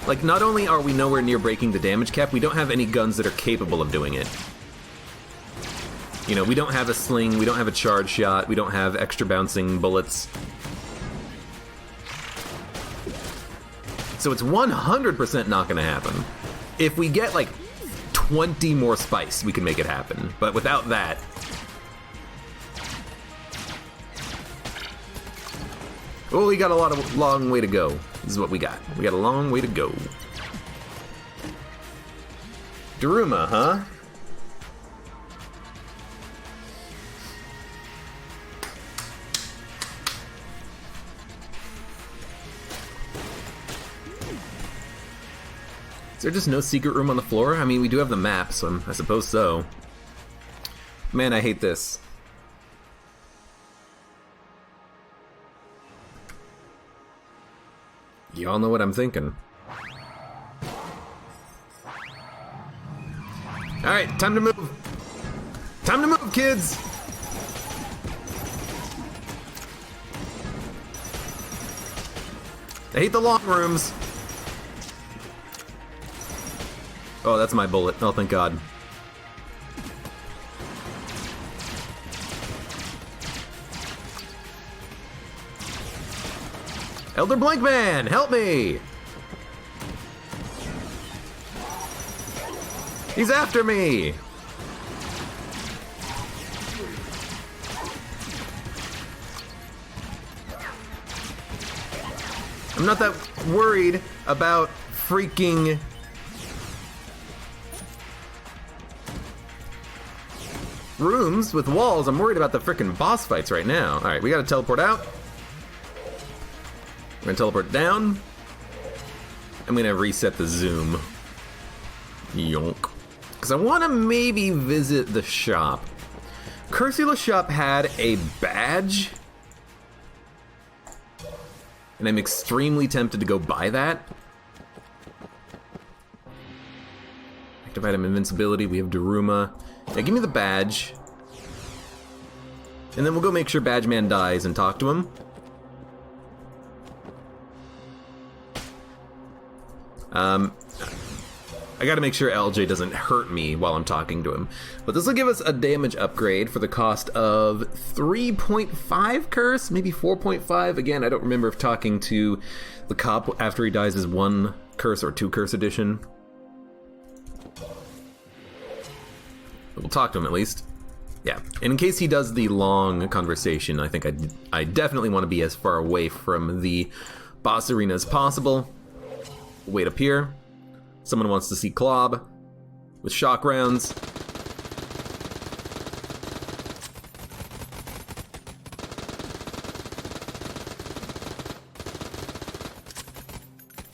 Like, not only are we nowhere near breaking the damage cap, we don't have any guns that are capable of doing it. You know, we don't have a sling, we don't have a charge shot, we don't have extra bouncing bullets. So it's 100% not gonna happen. If we get, like, 20 more spice, we can make it happen. But without that... Oh, we got a long way to go. This is what we got. We got a long way to go. Daruma, huh? Is there just no secret room on the floor? I mean, we do have the map, so I suppose so. Man, I hate this. Y'all know what I'm thinking. Alright, time to move. Time to move, kids! I hate the long rooms. Oh, that's my bullet. Oh, thank God. Elder Blankman, help me! He's after me! I'm not that worried about freaking... rooms with walls. I'm worried about the frickin' boss fights right now. Alright, we gotta teleport out. We're gonna teleport down. I'm gonna reset the zoom. Yonk. Because I want to maybe visit the shop. Cursula's shop had a badge. And I'm extremely tempted to go buy that. Active item invincibility, we have Daruma. Now give me the badge. And then we'll go make sure Badge Man dies and talk to him. I gotta make sure LJ doesn't hurt me while I'm talking to him. But this will give us a damage upgrade for the cost of 3.5 curse, maybe 4.5. Again, I don't remember if talking to the cop after he dies is 1 curse or 2 curse addition. But we'll talk to him at least. Yeah, and in case he does the long conversation, I think I definitely want to be as far away from the boss arena as possible. Wait up here. Someone wants to see Klob with shock rounds.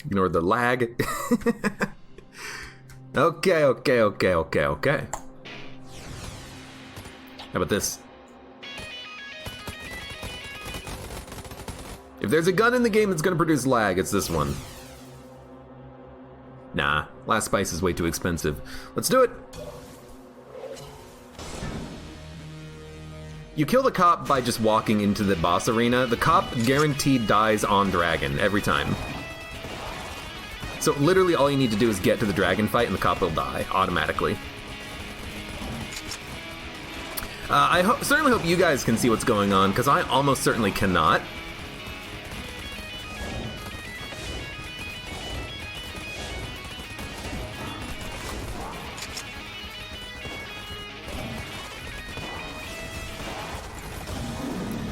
Ignore the lag. Okay. How about this? If there's a gun in the game that's gonna produce lag, it's this one. Nah, last spice is way too expensive. Let's do it! You kill the cop by just walking into the boss arena. The cop guaranteed dies on dragon every time. So literally all you need to do is get to the dragon fight and the cop will die automatically. I certainly hope you guys can see what's going on, because I almost certainly cannot.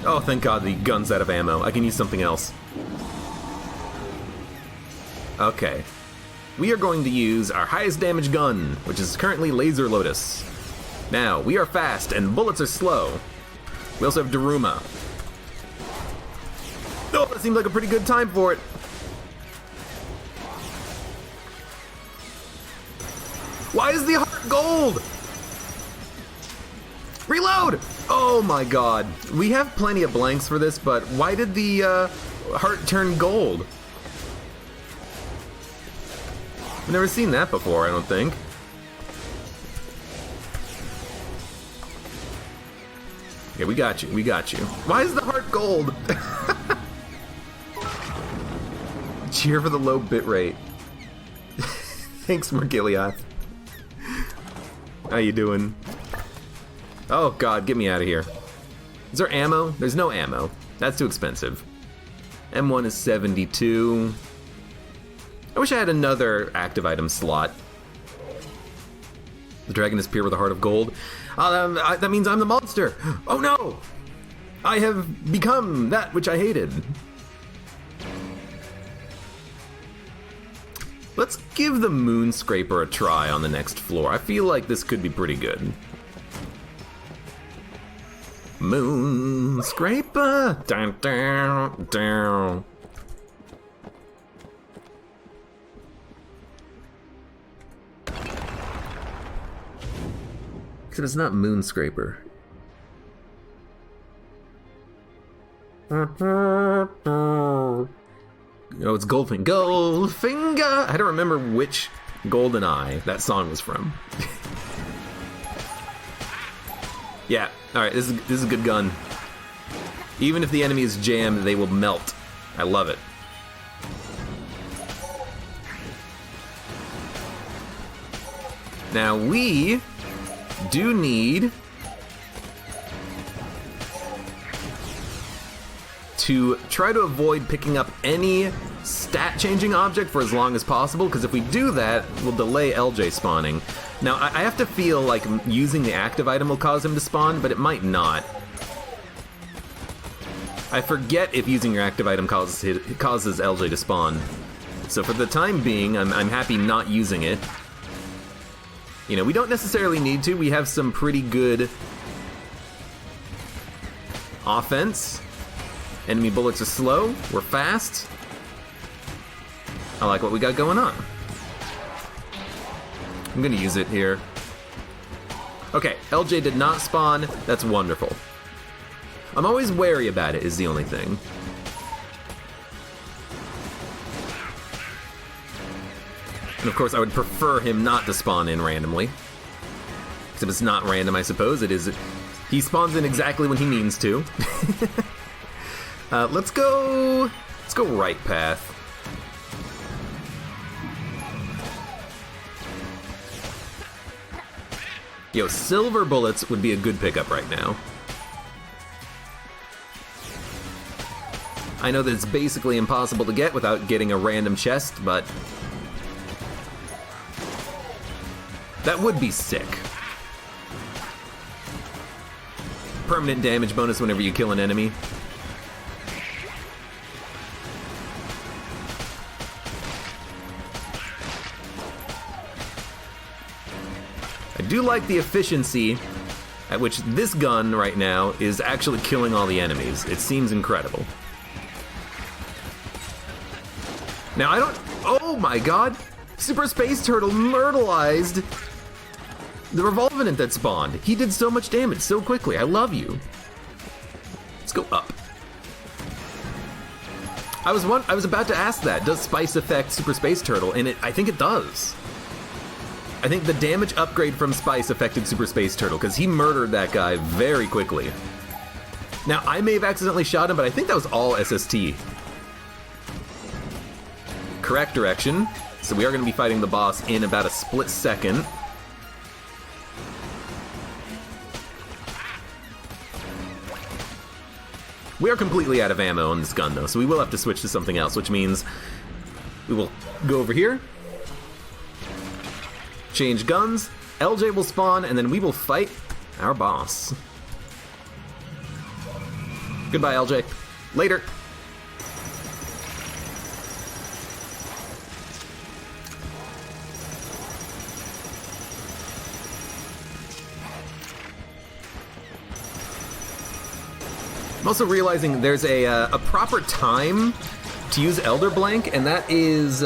Oh, thank God the gun's out of ammo. I can use something else. Okay. We are going to use our highest damage gun, which is currently Laser Lotus. Now, we are fast and bullets are slow. We also have Daruma. Oh, that seemed like a pretty good time for it. Why is the heart gold? Reload! Oh my god. We have plenty of blanks for this, but why did the heart turn gold? I've never seen that before, I don't think. Yeah, we got you, we got you. Why is the heart gold? Cheer for the low bitrate. Thanks, MacLeod. How you doing? Oh god, get me out of here. Is there ammo? There's no ammo. That's too expensive. M1 is 72. I wish I had another active item slot. The dragon is pure with a heart of gold. That means I'm the monster. Oh no! I have become that which I hated. Let's give the Moonscraper a try on the next floor. I feel like this could be pretty good. Moonscraper! Down, down, down. Except it's not Moonscraper. Oh, it's Goldfinger. Goldfinger! I don't remember which Golden Eye that song was from. Yeah, alright, this is a good gun. Even if the enemy is jammed, they will melt. I love it. Now we do need to try to avoid picking up any stat-changing object for as long as possible, because if we do that, we'll delay LJ spawning. Now, I have to feel like using the active item will cause him to spawn, but it might not. I forget if using your active item causes LJ to spawn. So for the time being, I'm happy not using it. You know, we don't necessarily need to. We have some pretty good offense. Enemy bullets are slow. We're fast. I like what we got going on. I'm gonna use it here. Okay, LJ did not spawn. That's wonderful. I'm always wary about it, is the only thing. And of course, I would prefer him not to spawn in randomly. Except it's not random, I suppose. It is. He spawns in exactly when he means to. Let's go right path. Yo, silver bullets would be a good pickup right now. I know that it's basically impossible to get without getting a random chest, but that would be sick. Permanent damage bonus whenever you kill an enemy. I do like the efficiency at which this gun right now is actually killing all the enemies. It seems incredible. Now I don't... Oh my god! Super Space Turtle myrtleized the Revolvent that spawned. He did so much damage so quickly. I love you. Let's go up. I was about to ask that. Does Spice affect Super Space Turtle? And I think it does. I think the damage upgrade from Spice affected Super Space Turtle, because he murdered that guy very quickly. Now, I may have accidentally shot him, but I think that was all SST. Correct direction. So we are going to be fighting the boss in about a split second. We are completely out of ammo on this gun, though, so we will have to switch to something else, which means we will go over here. Change guns, LJ will spawn, and then we will fight our boss. Goodbye, LJ. Later. I'm also realizing there's a proper time to use Elder Blank, and that is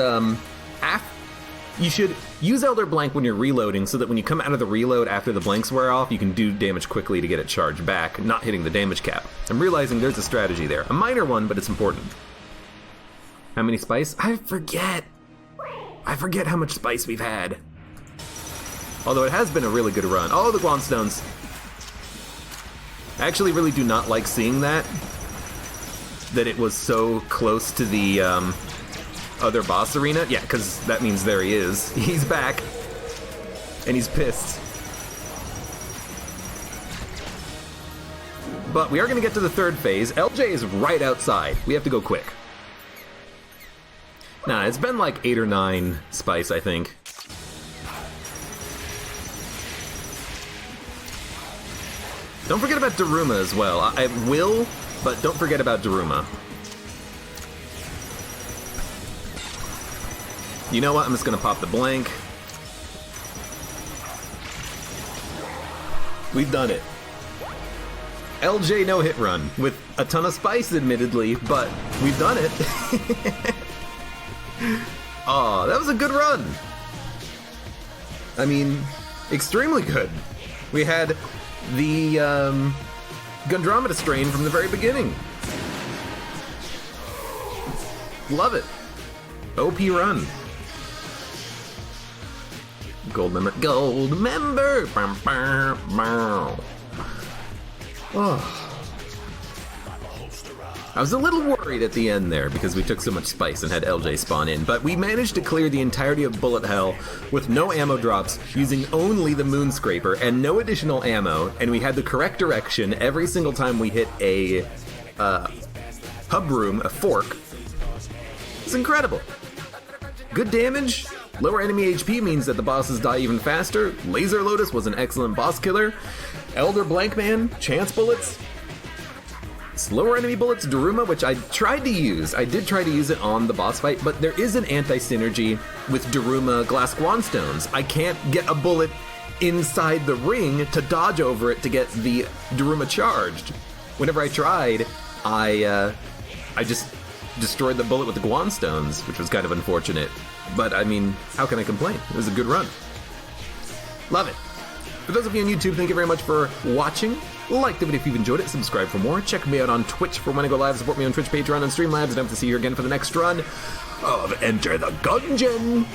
You should use Elder Blank when you're reloading so that when you come out of the reload after the blanks wear off, you can do damage quickly to get it charged back, not hitting the damage cap. I'm realizing there's a strategy there. A minor one, but it's important. How many spice? I forget how much spice we've had. Although it has been a really good run. Oh, the Guanstones. I actually really do not like seeing that it was so close to the other boss arena. Yeah, because that means there he is. He's back. And he's pissed. But we are going to get to the third phase. LJ is right outside. We have to go quick. Nah, it's been like 8 or 9 spice, I think. Don't forget about Daruma as well. I will, but don't forget about Daruma. You know what? I'm just gonna pop the blank. We've done it. LJ no hit run with a ton of spice, admittedly, but we've done it. Aw, that was a good run. I mean, extremely good. We had the Gundromeda strain from the very beginning. Love it. OP run. Gold member. Gold member. Oh. I was a little worried at the end there because we took so much spice and had LJ spawn in, but we managed to clear the entirety of Bullet Hell with no ammo drops, using only the Moonscraper and no additional ammo, and we had the correct direction every single time we hit a hub room, a fork. It's incredible. Good damage. Lower enemy HP means that the bosses die even faster. Laser Lotus was an excellent boss killer. Elder Blankman, chance bullets. Slower enemy bullets, Daruma, which I tried to use. I did try to use it on the boss fight, but there is an anti-synergy with Daruma Glass Guanstones. I can't get a bullet inside the ring to dodge over it to get the Daruma charged. Whenever I tried, I just destroyed the bullet with the Guanstones, which was kind of unfortunate. But, I mean, how can I complain? It was a good run. Love it. For those of you on YouTube, thank you very much for watching. Like the video if you've enjoyed it, subscribe for more. Check me out on Twitch for when I go live. Support me on Twitch, Patreon, and Streamlabs. And I hope to see you again for the next run of Enter the Gungeon.